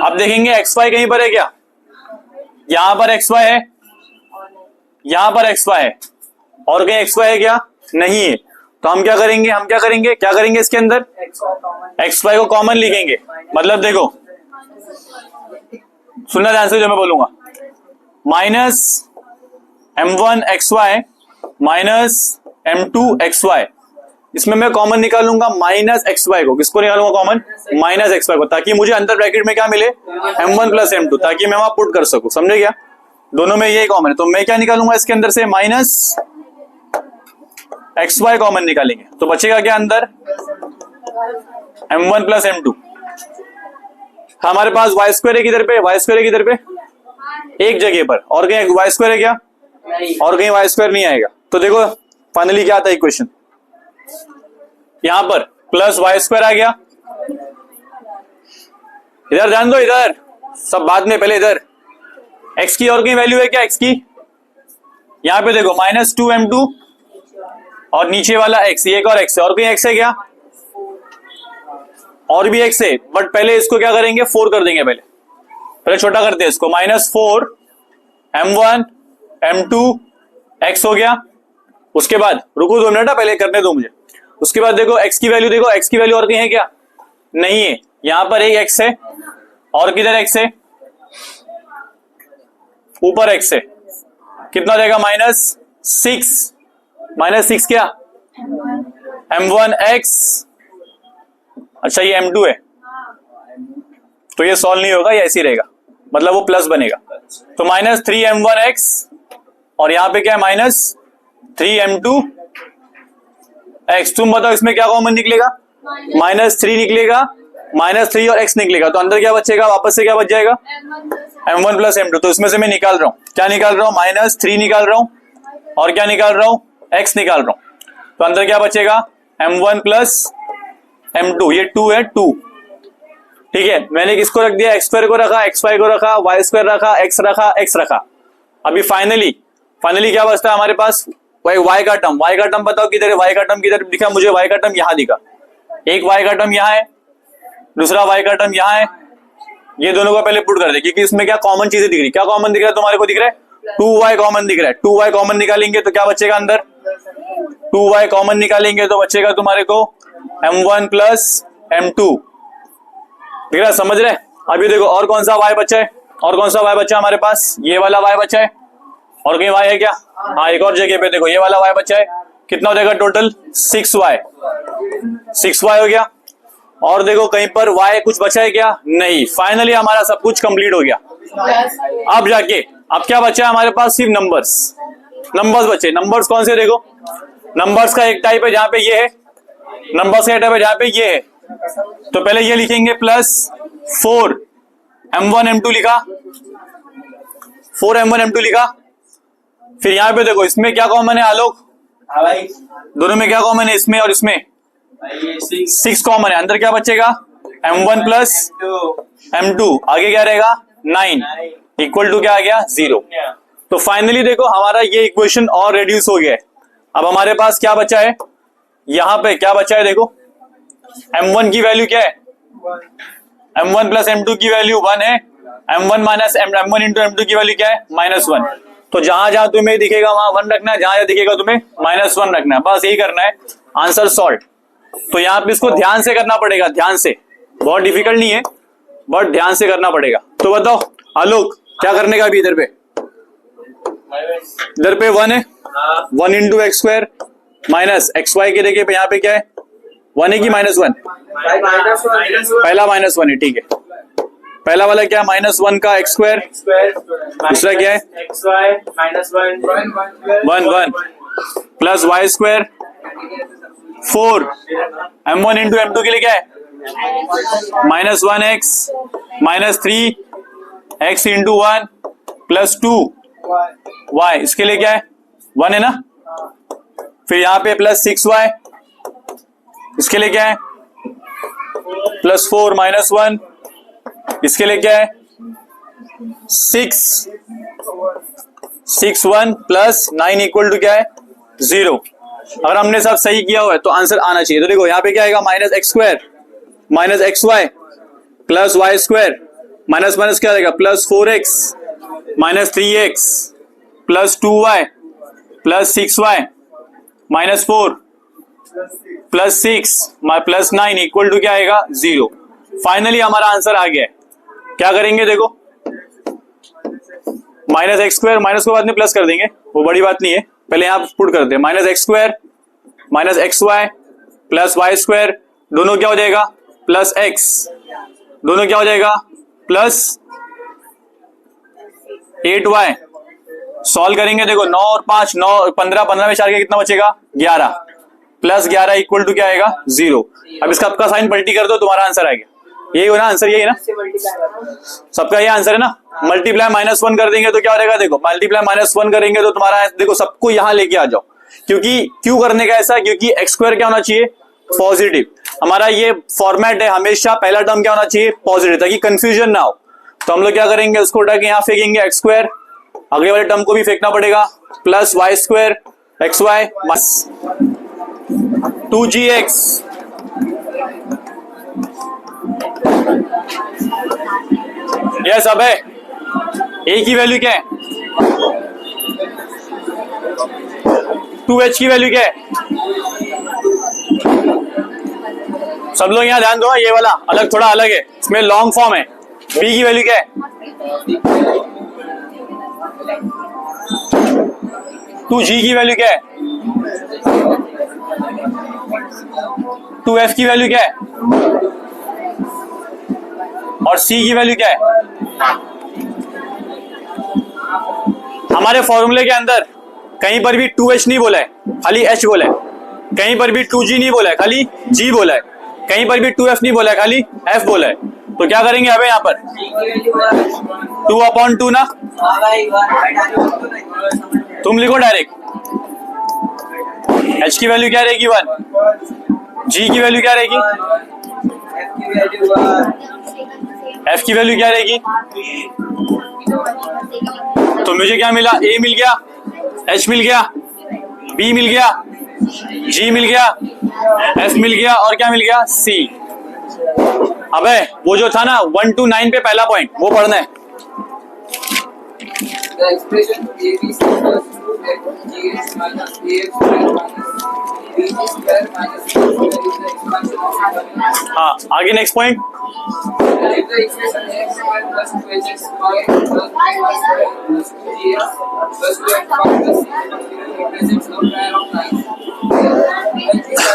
अब देखेंगे एक्स वाई कहीं पर है क्या? यहां पर एक्स वाई है, यहां पर एक्स वाई है, और कहीं एक्स वाई है क्या? नहीं है। तो हम क्या करेंगे इसके अंदर एक्स वाई को कॉमन लिखेंगे। मतलब देखो सुनना ध्यान से जो मैं बोलूंगा, minus m1 xy minus m2 xy, इसमें मैं कॉमन निकालूंगा माइनस xy को। किसको निकालूंगा कॉमन? माइनस xy को, ताकि मुझे अंदर ब्रैकेट में क्या मिले? m1 प्लस m2, ताकि मैं वहां पुट कर सकूं। समझे क्या? दोनों में यही कॉमन है, तो मैं क्या निकालूंगा इसके अंदर से? माइनस xy कॉमन निकालेंगे, तो बचेगा क्या अंदर? m1 plus m2। हमारे पास y स्क्वायर है किधर पे? y स्क्वायर है किधर पे? एक जगह पर, और कहीं y स्क्वायर है क्या? और कहीं y स्क्वायर नहीं आएगा। तो देखो फाइनली क्या आता है इक्वेशन, यहां पर प्लस y स्क्वायर आ गया। इधर ध्यान दो, इधर सब बाद में, पहले इधर x की और कहीं वैल्यू है क्या? x की यहां पे देखो -2m2 और नीचे वाला x, एक और x है, और कहीं x है क्या? और भी x है, बट पहले इसको क्या करेंगे? 4 कर देंगे। पहले छोटा करते हैं इसको, -4 m1 m2 x हो गया। उसके बाद रुको 2 मिनट, पहले करने दो मुझे। उसके बाद देखो x की वैल्यू, देखो x की वैल्यू और कहीं है क्या? नहीं है। यहां पर एक x है, और किधर x है? ऊपर x है। कितना देगा? -6 क्या? m1x। अच्छा ये m2 है, तो ये सॉल्व नहीं होगा, ये ऐसे ही रहेगा, मतलब वो प्लस बनेगा। तो -3m1x, और यहां पे क्या है? -3m2x। तुम बताओ इसमें क्या कॉमन निकलेगा? -3 निकलेगा, -3 और x निकलेगा, तो अंदर क्या बचेगा? वापस से क्या बच जाएगा? m1 plus m2। तो इसमें से मैं निकाल रहा हूं, क्या निकाल रहा हूं? -3 निकाल रहा हूं, और क्या निकाल रहा हूं? x निकाल रहा हूं। तो अंदर क्या बचेगा? m1 प्लस m2, ये 2 है, 2। ठीक है, मैंने किसको रख दिया? एक्स स्क्वायर को रखा, एक्स वाई को रखा, वाई स्क्वायर रखा, एक्स रखा, एक्स रखा। अभी फाइनली क्या बचता है हमारे पास? वाई का टर्म। वाई का टर्म बताओ किधर है? वाई का टर्म किधर दिखा मुझे? वाई का टर्म यहाँ दिखा। एक वाई का टर्म यहाँ है, दूसरा वाई का टर्म यहाँ है। ये दोनों को पहले पुट कर दे, क्योंकि इसमें क्या कॉमन चीजें दिख रही? क्या कॉमन दिख रहा है तुम्हारे को? दिख रहा है 2y कॉमन दिख रहा है। 2y कॉमन निकालेंगे तो क्या बचेगा अंदर? 2y कॉमन निकालेंगे तो बचेगा तुम्हारे को m1 प्लस m2। दिख रहा? समझ रहे? अभी देखो और कौन सा y बचा है? और कौन सा y बचा हमारे पास? ये वाला y बचा है, और कहीं y है क्या? हाँ, एक और जगह पे देखो ये वाला y बचा है। कितना हो जाएगा टोटल? 6y हो गया। और देखो कहीं पर y कुछ बचा है क्या? नहीं। फाइनली हमारा सब कुछ कंप्लीट हो गया। अब जाके अब क्या बचा है हमारे पास? सिर्फ नंबर्स बचे। नंबर्स कौन से? देखो नंबर्स का एक टाइप है जहां पे ये है, नंबर्स का एक टाइप है जहां पे ये है। तो पहले ये लिखेंगे +4 m1 m2 लिखा, 4 m1 m2 लिखा। फिर यहां पे देखो इसमें क्या कॉमन है? आलोक, दोनों में क्या कॉमन है, इसमें और इसमें? ये 6 6 कॉमन है, अंदर क्या बचेगा? m1 प्लस m2, आगे क्या रहेगा? 9 इक्वल टू क्या आ गया? 0। तो फाइनली देखो हमारा ये इक्वेशन और रिड्यूस हो गया है। अब हमारे पास क्या बचा है, यहां पे क्या बचा है देखो, m1 की वैल्यू क्या है? m1 प्लस m2 की वैल्यू 1 है, m1 minus m1 into m2 की वैल्यू क्या है? -1। तो जहां जहां तुम्हें दिखेगा वहां 1 रखना है, जहां जहां दिखेगा तुम्हें -1 रखना है, बस यही करना है, आंसर सॉल्व। तो यहाँ पे इसको ध्यान से करना पड़ेगा, ध्यान से, बहुत डिफिकल्ट नहीं है बट ध्यान से करना पड़ेगा। तो बताओ आलोक क्या करने का अभी? इधर पे 1 है, 1 into x square minus x y के देखिए यहाँ पे क्या है? 1 है कि -1? पहला -1 है, ठीक है। पहला वाला क्या? -1 का एक्स स्क्वायर, दूसरा क्या है? -1 plus y square 4, m1 into m2 के लिए क्या है? -1x minus 3x into 1 plus 2y, इसके लिए क्या है? 1 है ना। फिर यहाँ पे प्लस 6y, इसके लिए क्या है? प्लस 4 माइनस 1, इसके लिए क्या है? 6 1 प्लस 9 इक्वल टू क्या है? 0। अगर हमने सब सही किया हुआ है तो आंसर आना चाहिए। तो देखो यहाँ पे क्या आएगा? Minus x square minus x y plus y square minus minus क्या आएगा? Plus 4x minus 3x plus 2y plus 6y minus 4 plus 6 plus 9 equal to क्या आएगा? 0। फाइनली हमारा आंसर आ गया है। क्या करेंगे देखो, माइनस एक्स स्क्वायर माइनस को बाद में प्लस कर देंगे, वो बड़ी बात नहीं है, पहले यहां पुट करते हैं। Minus x square minus x y plus y square, दोनों क्या हो जाएगा? प्लस एक्स, दोनों क्या हो जाएगा? Plus 8y। सॉल्व करेंगे देखो, 9 और 5 9 15 15 में 4 के कितना बचेगा? 11 प्लस 11 इक्वल टू क्या आएगा? 0। अब इसका आपका साइन पलटी कर दो, तुम्हारा आंसर आ गया। यही हो ना आंसर? यही है ना सबका? ये आंसर है ना। मल्टीप्लाई -1 कर देंगे तो क्या हो जाएगा? देखो मल्टीप्लाई -1 करेंगे तो तुम्हारा देखो सबको यहां लेके आ जाओ, क्योंकि क्यों करने का ऐसा? क्योंकि एक्स स्क्वायर क्या होना चाहिए? पॉजिटिव। हमारा ये फॉर्मेट है, हमेशा पहला टर्म क्या होना चाहिए? पॉजिटिव, ताकि कंफ्यूजन ना हो। तो हम लोग क्या करेंगे, उसको उठा के यहाँ फेंकेंगे एक्स स्क्वायर, अगले वाले टर्म को भी फेंकना पड़ेगा, plus y square x y 2gx yes. अब है a की वैल्यू क्या है? 2h की वैल्यू क्या है? सब लोग यहाँ ध्यान दो, ये वाला अलग थोड़ा अलग है, इसमें लॉन्ग फॉर्म है। b की वैल्यू क्या है? 2g की वैल्यू क्या है? 2f की वैल्यू क्या है? और c की वैल्यू क्या है? हमारे फॉर्मूले के अंदर कहीं पर भी 2h नहीं बोला है, खाली h बोला है। कहीं पर भी 2g नहीं बोला है, खाली g बोला है। कहीं पर भी 2f नहीं बोला है, खाली f बोला है। तो क्या करेंगे अब यहाँ पर? 2/2 ना, तुम लिखो डायरेक्ट। h की वैल्यू क्या रहेगी? 1। g की वैल्यू क्या रहेगी? f की वैल्यू क्या रहेगी? तो मुझे क्या मिला? a मिल गया, h मिल गया, b मिल गया, g मिल गया, f मिल गया और क्या मिल गया? c। अबे वो जो था ना 1 to 9 पे पहला पॉइंट, वो पढ़ना है। The expression ABC equals to FGX minus AX square minus BG square minus C square is the expansion of the हाँ, आगे next point. if the expression AX square plus 2HX square plus BY square plus 2GX plus 2X plus C represents a pair of lines.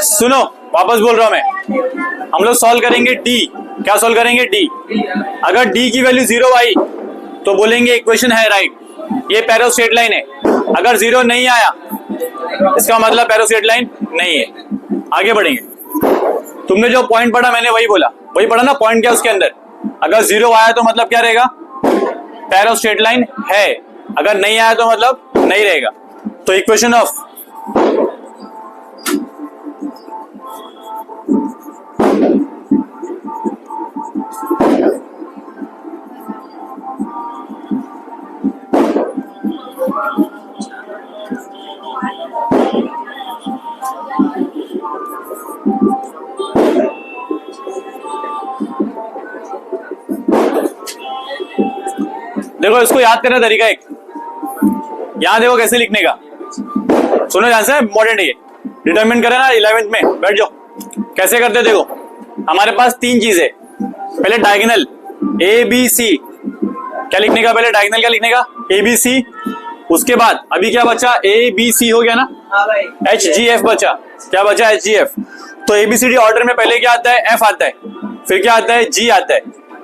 सुनो, वापस बोल रहा हूं मैं। हम लोग सॉल्व करेंगे d। क्या सॉल्व करेंगे? d। अगर d की वैल्यू 0 आई तो बोलेंगे इक्वेशन है राइट, ये पैरो स्ट्रेट लाइन है। अगर 0 नहीं आया इसका मतलब पैरो स्ट्रेट लाइन नहीं है। आगे बढ़ेंगे। तुमने जो पॉइंट पढ़ा मैंने वही बोला, वही पढ़ा ना पॉइंट क्या उसके अंदर। अगर 0 आया तो मतलब क्या रहेगा? पैरो स्ट्रेट लाइन है, अगर नहीं आया तो मतलब नहीं रहेगा। तो इक्वेशन ऑफ देखो इसको याद करने का तरीका एक, यहां देखो कैसे लिखने का, सुनो ध्यान से, इंपॉर्टेंट है ये। डिटरमिन करें ना 11th में, बैठ जाओ। कैसे करते देखो, हमारे पास तीन चीजें, पहले डायगोनल ए बी सी, क्या लिखने का पहले, डायगोनल क्या लिखने का, ए बी सी। उसके बाद अभी क्या बचा, ए बी सी हो गया ना, हाँ भाई, एच जी एफ बचा, क्या बचा, एच जी एफ। तो एबीसीडी ऑर्डर में पहले क्या आता है, एफ आता है, फिर क्या आता है, जी आता है,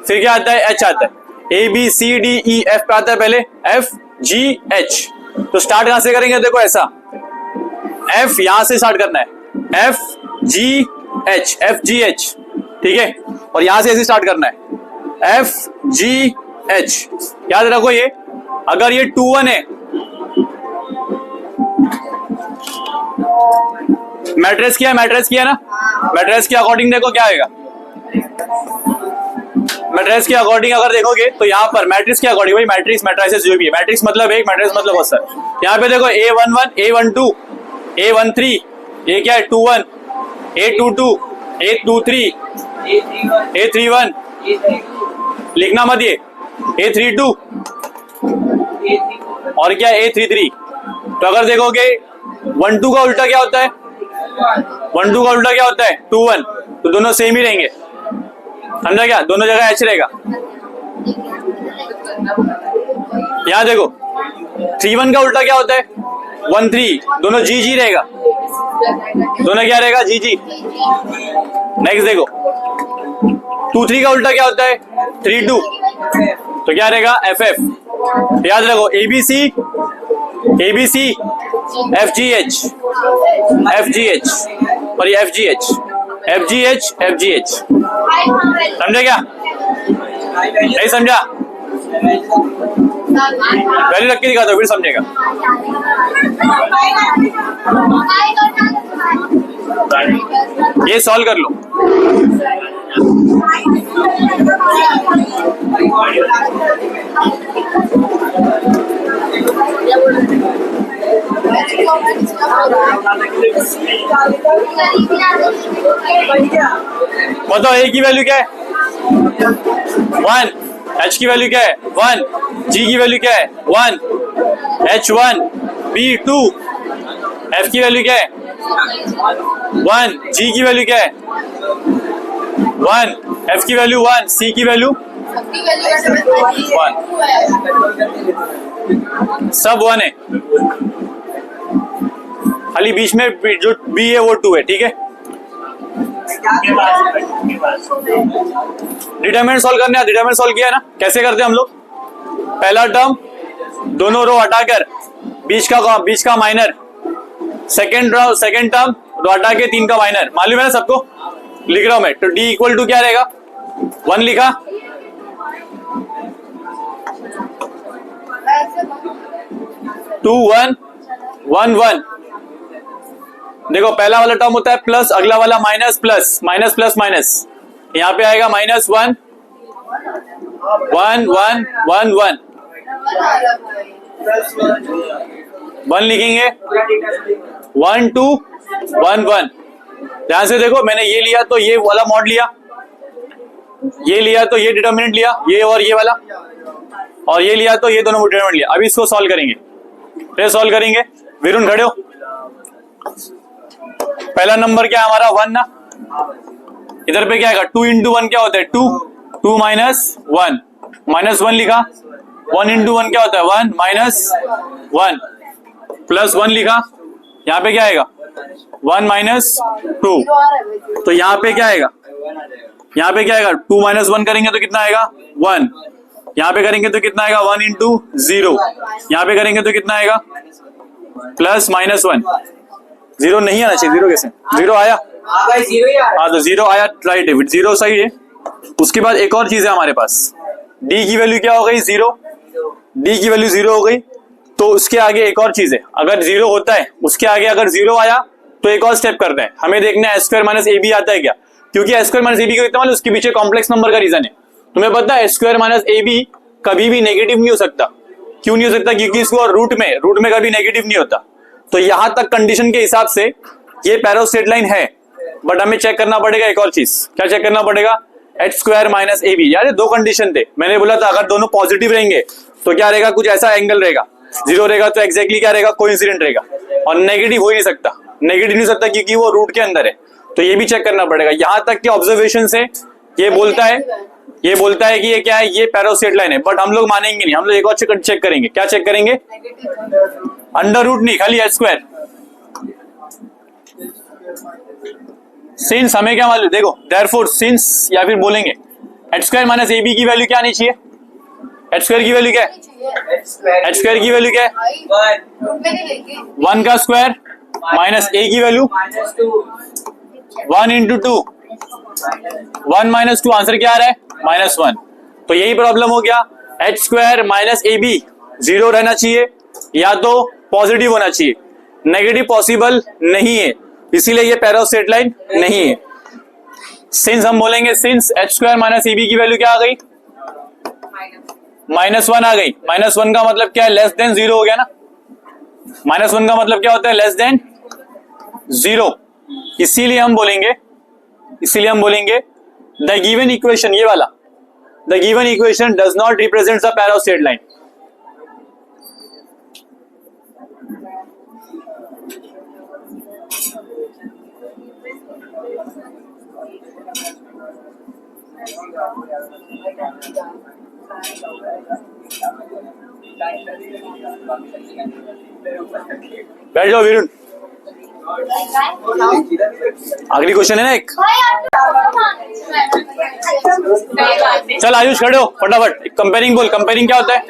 फिर क्या आता है, एच आता है। A B C D E F पे आता है पहले एफ जी एच। तो स्टार्ट कहां से करेंगे, देखो ऐसा, एफ यहां से स्टार्ट करना है, F G H, F G H, ठीक है। और यहां से ऐसे स्टार्ट करना है, एफ जी एच। याद रखो ये, अगर ये 2-1 है, मैट्रिक्स किया ना, मैट्रिक्स के अकॉर्डिंग देखो क्या आएगा, मैट्रिक्स के अकॉर्डिंग अगर देखोगे तो यहाँ पर मैट्रिक्स के अकॉर्डिंग, भाई मैट्रिक्स मैट्रिसेस जो भी है, मैट्रिक्स मतलब एक, मैट्रिक्स मतलब बहुत सारे। यहाँ पे देखो A11, A12, A13, ये क्या है 2-1, A22, A23, A31, लिखना मत ये, A32 और क्या A33। तो अगर देखोगे 1-2 का उल्टा क्या होता है, 1-2 का उल्टा क्या होता है, 2-1। तो दोनों सेम ही रहेंगे, समझा क्या, दोनों जगह एच रहेगा। यहाँ देखो 3-1 का उल्टा क्या होता है, 1-3, दोनों जी जी रहेगा, दोनों क्या रहेगा, जी जी। नेक्स्ट देखो 2-3 का उल्टा क्या होता है, 3-2, तो क्या रहेगा, एफ एफ। याद रखो ABC, ABC, F G H, F G H, और ये F G H, F G H, F G H. समझे क्या, नहीं समझा, वैल्यू रख के दिखा दो फिर समझेगा। ये सॉल्व कर लो, बताओ ए की वैल्यू क्या है, 1, एच की वैल्यू क्या है, 1, जी की वैल्यू क्या है, 1, H1, B2, एफ की वैल्यू क्या है, 1, जी की वैल्यू क्या है, 1, एफ की वैल्यू 1, सी की वैल्यू 1, सब 1 है, खाली बीच में जो बी है वो 2 है, ठीक है। डिटरमिनेंट सॉल्व करने, डिटरमिनेंट सॉल्व किया है ना, कैसे करते हैं हम लोग, पहला टर्म दोनों रो हटाकर बीच का माइनर, सेकंड टर्म रो हटा के 3 का माइनर, मालूम है ना सबको, लिख रहा हूं मैं। तो डी इक्वल टू क्या रहेगा, 1 लिखा, 2 1 1 1। देखो पहला वाला टर्म होता है प्लस, अगला वाला minus, plus minus plus minus, यहाँ पे आएगा -1 1 1 1 1 1 लिखेंगे, 1 2 1 1। ध्यान से देखो, मैंने ये लिया तो ये वाला मॉड लिया, ये लिया तो ये डिटर्मिनेंट लिया, ये और ये वाला, और ये लिया तो ये दोनों डिटर्मिनेंट लिया। अभी इसको सॉल्व करेंगे, फिर सॉल्व करेंगे। विरुण खड़े हो, पहला नंबर क्या हमारा 1 ना, इधर पे क्या आएगा, 2 × 1 क्या होता है, 2 2 -1 -1 लिखा, 1 × 1 क्या होता है, 1 -1 प्लस 1 लिखा, यहाँ पे क्या आएगा 1 -2। तो यहाँ पे क्या आएगा, यहाँ पे क्या आएगा, 2 - 1 करेंगे तो कितना आएगा 1, यहाँ पे करेंगे तो कितना आएगा 1 × 0, यहाँ पे करेंगे तो कितना आएगा प्लस -1। 0 नहीं आना चाहिए, 0 कैसे, 0 आया, भाई 0 ही आ रहा है। हाँ तो 0 आया, राइट है, 0 सही है। उसके बाद एक और चीज है हमारे पास, d की वैल्यू क्या हो गई 0, d की वैल्यू 0 हो गई। तो उसके आगे एक और चीज है, अगर 0 होता है उसके आगे अगर 0 आया तो एक और स्टेप करते हैं, हमें देखना है s² - ab आता है क्या, क्योंकि s² - ab का कितना मतलब उसके पीछे कॉम्प्लेक्स नंबर का रीजन है। तुम्हें पता है s² - ab कभी भी नेगेटिव नहीं हो सकता, क्यों नहीं हो सकता, क्योंकि इसको रूट में कभी नेगेटिव नहीं होता। तो यहां तक कंडीशन के हिसाब से ये पैरो स्ट्रेट लाइन है, बट हमें चेक करना पड़ेगा एक और चीज, क्या चेक करना पड़ेगा, h² - ab। यार ये 2 कंडीशन थे, मैंने बोला था अगर दोनों पॉजिटिव रहेंगे तो क्या रहेगा, कुछ ऐसा एंगल रहेगा, 0 रहेगा तो एग्जैक्टली क्या रहेगा, कोइंसिडेंट रहेगा। और नेगेटिव हो ही नहीं सकता, नेगेटिव नहीं सकता क्योंकि वो रूट के अंदर है, तो ये भी चेक करना पड़ेगा। यहां तक के ऑब्जर्वेशन से ये बोलता है कि ये क्या है, ये पैरास्ट्रेट लाइन है, बट हम लोग मानेंगे नहीं, हम लोग एक और चेक करेंगे। क्या चेक करेंगे, अंडर रूट नहीं, खाली एच स्क्वायर। सिंस हमें क्या मालूम, देखो देयरफॉर सिंस, या फिर बोलेंगे H square minus A B की वैल्यू क्या आनी चाहिए, एच स्क्वायर की वैल्यू क्या है, एच स्क्वायर की वैल्यू क्या है, 1 का स्क्वायर माइनस ए की वैल्यू -2, 1 इंटू 2, 1 माइनस 2, आंसर क्या आ रहा है, -1। तो यही प्रॉब्लम हो गया, H square minus A B 0 रहना चाहिए या तो पॉजिटिव होना चाहिए, नेगेटिव पॉसिबल नहीं है, इसीलिए ये पैरास्ट्रेट लाइन नहीं है। सिंस हम बोलेंगे, since H square minus A B की वैल्यू क्या आ गई, -1 आ गई। -1 का मतलब क्या है, लेस देन 0 हो गया ना, -1 का मतलब क्या होता है, लेस देन 0। इसीलिए हम बोलेंगे द गिवन इक्वेशन, ये वाला the given equation does not represent the pair straight line. बैठ जाओ वीरुन, अगली क्वेश्चन है ना एक। चल आयुष खड़े हो फटाफट, कंपेयरिंग बोल, कंपेयरिंग क्या होता है,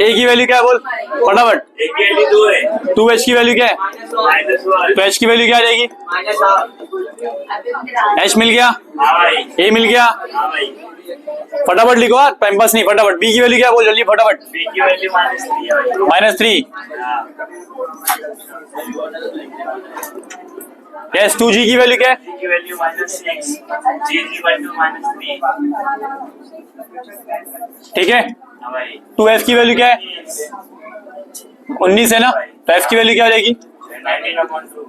ए की वैल्यू क्या है बोल फटाफट, 2h की वैल्यू क्या है, तो h की वैल्यू क्या रहेगी, h मिल गया, a मिल गया, फटाफट लिखो यार, टाइम पास नहीं, फटाफट। b की वैल्यू क्या बोल जल्दी फटाफट, -3, यस। 2g की वैल्यू क्या है, ठीक है। 2f की वैल्यू क्या है, 19 है ना, तो f की वैल्यू क्या रहेगी,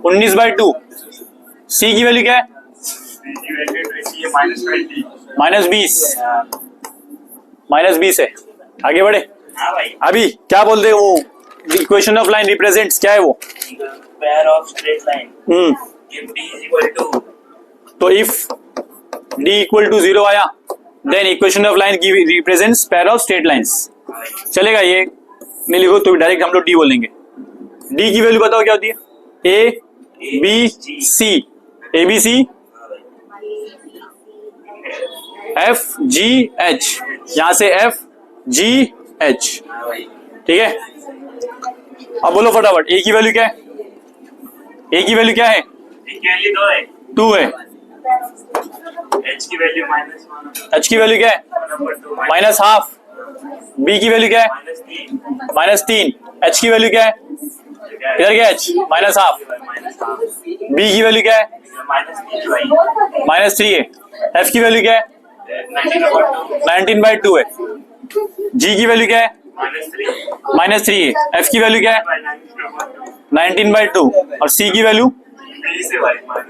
19/2। c की वैल्यू क्या है, -20 है। आगे बढ़े, अभी क्या बोलते हैं वो, इक्वेशन ऑफ लाइन रिप्रेजेंट्स, क्या है वो, pair of straight line if d is equal to, तो इफ d इक्वल टू 0 आया, देन इक्वेशन ऑफ लाइन की represents pair of straight lines. चलेगा, ये नहीं लिखो तो डायरेक्ट हम लोग d बोलेंगे। d की वैल्यू बताओ क्या होती है, a b c, a b c f g h, यहां से f g h, ठीक है। अब बोलो फटाफट, a की वैल्यू क्या है, a की वैल्यू क्या है, 2 है। h की वैल्यू -1, h की वैल्यू क्या है, -12। b की वैल्यू क्या है, -3। h की वैल्यू क्या है, इधर क्या है h, -12। b की वैल्यू क्या है, -3 है। f की वैल्यू क्या है, 19/2 है। g की वैल्यू क्या है, -3 है। f की वैल्यू क्या है, 19/2, और c की वैल्यू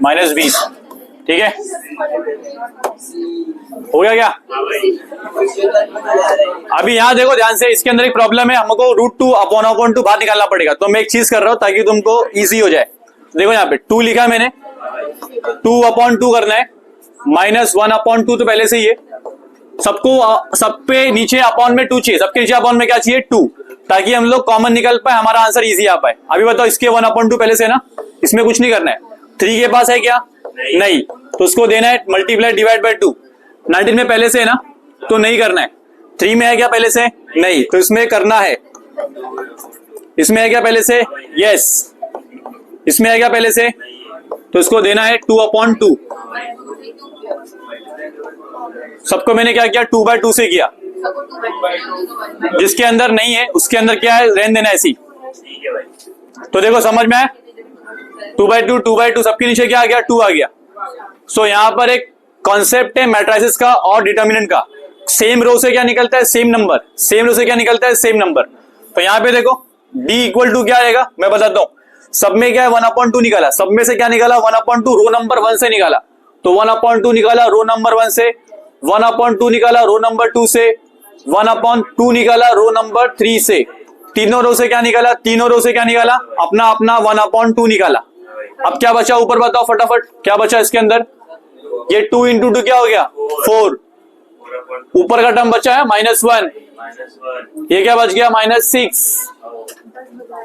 -20, ठीक है। हो गया क्या, अभी यहाँ देखो ध्यान से, इसके अंदर एक प्रॉब्लम है, हमको √2 अपॉन 2 बाहर निकालना पड़ेगा, तो मैं एक चीज कर रहा हूँ ताकि तुमको इजी हो जाए। देखो यहाँ पे 2 लिखा है मैंने, 2/2 करना है, -1/2 तो पहले से ही है, सबको सब पे नीचे अपॉन में 2 चाहिए, सबके नीचे अपॉन में क्या चाहिए, 2, ताकि हम लोग कॉमन निकल पाए, हमारा आंसर इजी आ पाए। अभी बताओ, इसके 1/2 पहले से है ना, इसमें कुछ नहीं करना है। 3 के पास है क्या, नहीं, तो उसको देना है मल्टीप्लाई डिवाइड बाय 2। 19 में पहले से है ना, तो नहीं करना है। 3 में है क्या पहले से, नहीं, तो इसमें करना है। इसमें है क्या पहले से, यस। इसमें है क्या पहले से, तो इसको देना है 2/2। सबको मैंने क्या किया, 2/2 से किया, जिसके अंदर नहीं है उसके अंदर क्या है, रहने देना ऐसी। तो देखो समझ में आया, 2/2 सबके नीचे क्या आ गया, 2 आ गया। सो यहाँ पर एक कॉन्सेप्ट है मैट्रिसेस का और डिटर्मिनेंट का। सेम रो से क्या निकलता है, सेम नंबर, सेम रो से क्या निकलता है, सेम नंबर। तो यहाँ पे देखो d इक्वल टू क्या आएगा, मैं बताता हूँ। सब में क्या है 1/2 निकाला, सब में से क्या निकाला 1/2, रो नंबर 1 से निकाला, तो 1/2 निकाला रो नंबर 1 से, 1/2 निकाला रो नंबर 2 से, 1/2 निकाला रो नंबर 3 से। तीनों रो से क्या निकाला, तीनों रो से क्या निकाला, अपना अपना 1/2 निकाला। अब क्या बचा ऊपर बताओ फटाफट, क्या बचा इसके अंदर, ये 2 × 2 क्या हो गया 4, ऊपर का टर्म बचा है -1, ये क्या बच गया -6,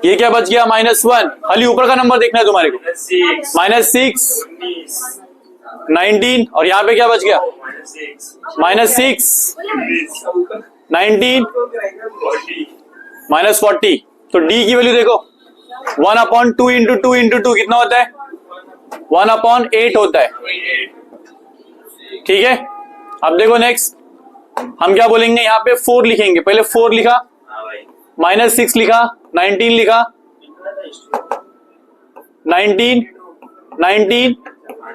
ये क्या बच गया -1। खाली ऊपर का नंबर देखना है तुम्हारे को, -6, 19, और यहाँ पे क्या बच गया -6, 19, -40। तो d की वैल्यू देखो 1/2 × 2 × 2 कितना होता है 1/8 होता है। ठीक है, अब देखो नेक्स्ट हम क्या बोलेंगे, यहाँ पे 4 लिखेंगे, पहले 4 लिखा, -6 लिखा, 19 लिखा, 19,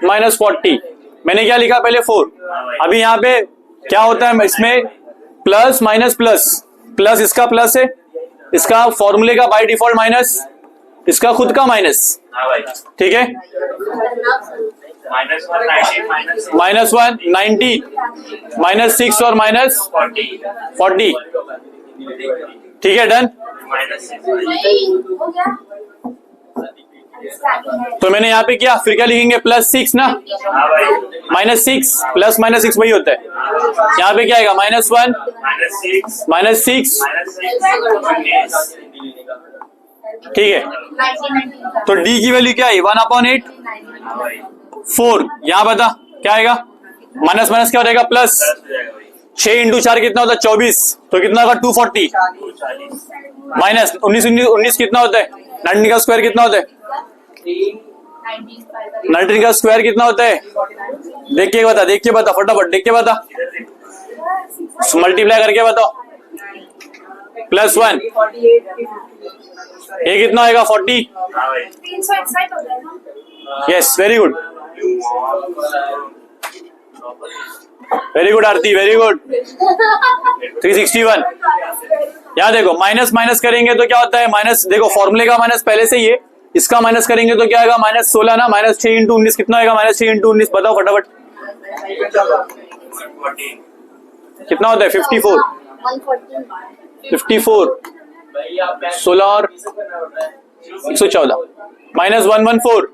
-40, मैंने क्या लिखा पहले 4। अभी यहाँ पे क्या होता है इसमें प्लस माइनस प्लस, प्लस इसका प्लस है, इसका फॉर्मूले का बाय डिफॉल्ट माइनस, इसका खुद का माइनस। ठीक है, -1 90, -6 और -40। ठीक है, डन। तो मैंने यहाँ पे क्या, फिर क्या लिखेंगे +6 ना, -6 प्लस -6 वही होता है। यहाँ पे क्या आएगा -1, -6, ठीक है। तो d की वैल्यू क्या है 1/8, 4। यहाँ बता क्या आएगा, माइनस माइनस क्या हो जाएगा प्लस, 6 × 4 कितना होता है 24, तो कितना होगा 240, माइनस 19 कितना होता है 19 का स्क्वायर कितना होता है 19 का स्क्वायर कितना होता है, देख के बता फटाफट, देख के बता, मल्टीप्लाई करके बताओ। +1, ये कितना आएगा 40, yes, very good, very good Aarti, very good. 361। यहाँ देखो माइनस माइनस करेंगे तो क्या होता है माइनस, देखो फॉर्मूले का माइनस पहले से ही है, इसका माइनस करेंगे तो क्या आएगा -16 ना, -6 × 19 कितना आएगा -6 × 19 बताओ फटाफट कितना होता है 54, 16 और 114, -114,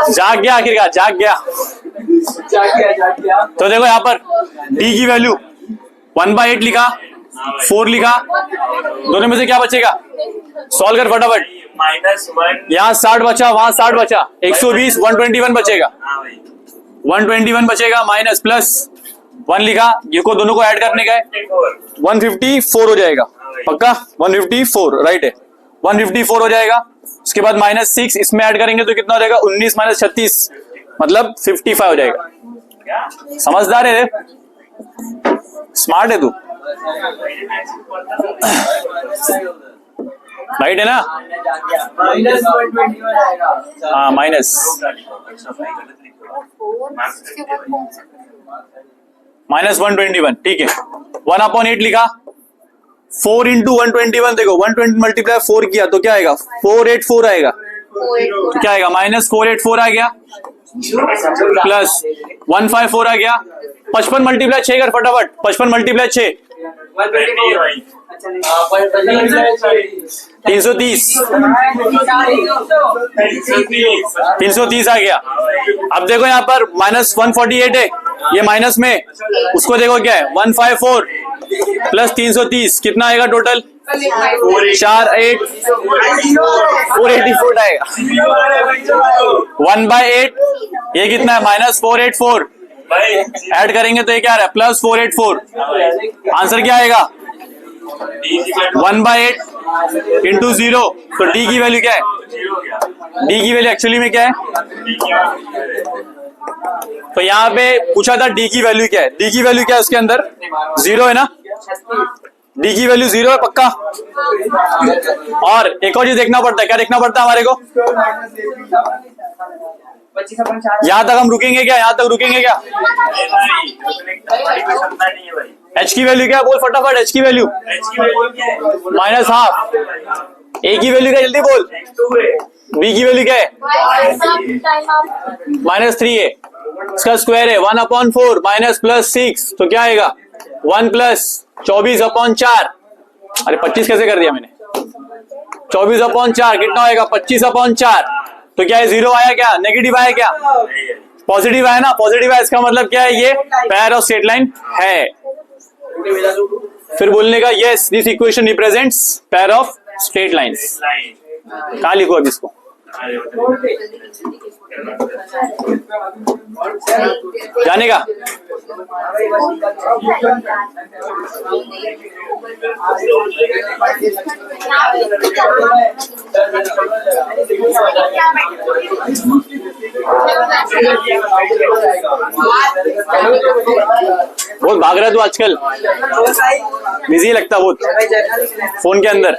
जाग गया, आखिरकार जाग गया। तो देखो यहाँ पर d की वैल्यू 1/8 लिखा, 4 लिखा, दोनों में से क्या बचेगा, सॉल्व कर फटाफट। -1, यहाँ 60 बचा, वहां 60 बचा, 120, 121 बचेगा, 121 बचेगा, माइनस प्लस 1 लिखा, ये को दोनों को ऐड करने का है, 154 हो जाएगा, पक्का 154 राइट है, 154 हो जाएगा। उसके बाद -6 इसमें ऐड करेंगे तो कितना हो जाएगा 19 - 36 मतलब 55 हो जाएगा। समझदार है, स्मार्ट है तू, राइट है ना, हाँ माइनस -121, ठीक है। 1/8 लिखा, 4 × 121, देखो 120 मल्टीप्लाई 4 किया तो क्या आएगा 484 आएगा, तो क्या आएगा -484 आ गया, प्लस 154 आ गया, 55 मल्टीप्लाई 6 कर फटाफट, 55 मल्टीप्लाई 6 330 आ गया। अब देखो यहाँ पर -148 है, ये माइनस में, उसको देखो क्या है 154 प्लस 330 कितना आएगा टोटल 484 आएगा, 1/8 ये कितना है -484, ऐड करेंगे तो ये क्या आ रहा है +484, आंसर क्या आएगा 1/8 × 0। तो d की वैल्यू क्या है, d की वैल्यू एक्चुअली में क्या है, तो यहाँ पे पूछा था d की वैल्यू क्या है, d की वैल्यू क्या है उसके अंदर 0 है ना, डी की वैल्यू 0 है पक्का। और एक और चीज देखना पड़ता है, क्या देखना पड़ता है हमारे को? 25/4 यहां तक हम रुकेंगे क्या? यहां तक रुकेंगे क्या? एच की वैल्यू क्या है? बोल फटाफट, एच की वैल्यू -हाफ। ए की वैल्यू क्या है? जल्दी बोल। बी की वैल्यू क्या है? -3a। इसका स्क्वायर है 1/4 -+6, तो क्या आएगा? 1 + 24/4। अरे 25 कैसे कर दिया मैंने? 24/4 कितना होएगा? 25/4। तो क्या है? 0 आया क्या? नेगेटिव आया क्या? पॉजिटिव आया ना? पॉजिटिव आया, इसका मतलब क्या है? ये पेयर ऑफ स्ट्रेट लाइन है। फिर बोलने का yes, this equation represents pair of straight lines. कहा लिखो अब इसको? जाने का? बहुत भाग रहा है तू आजकल, बिजी लगता बहुत फोन के अंदर।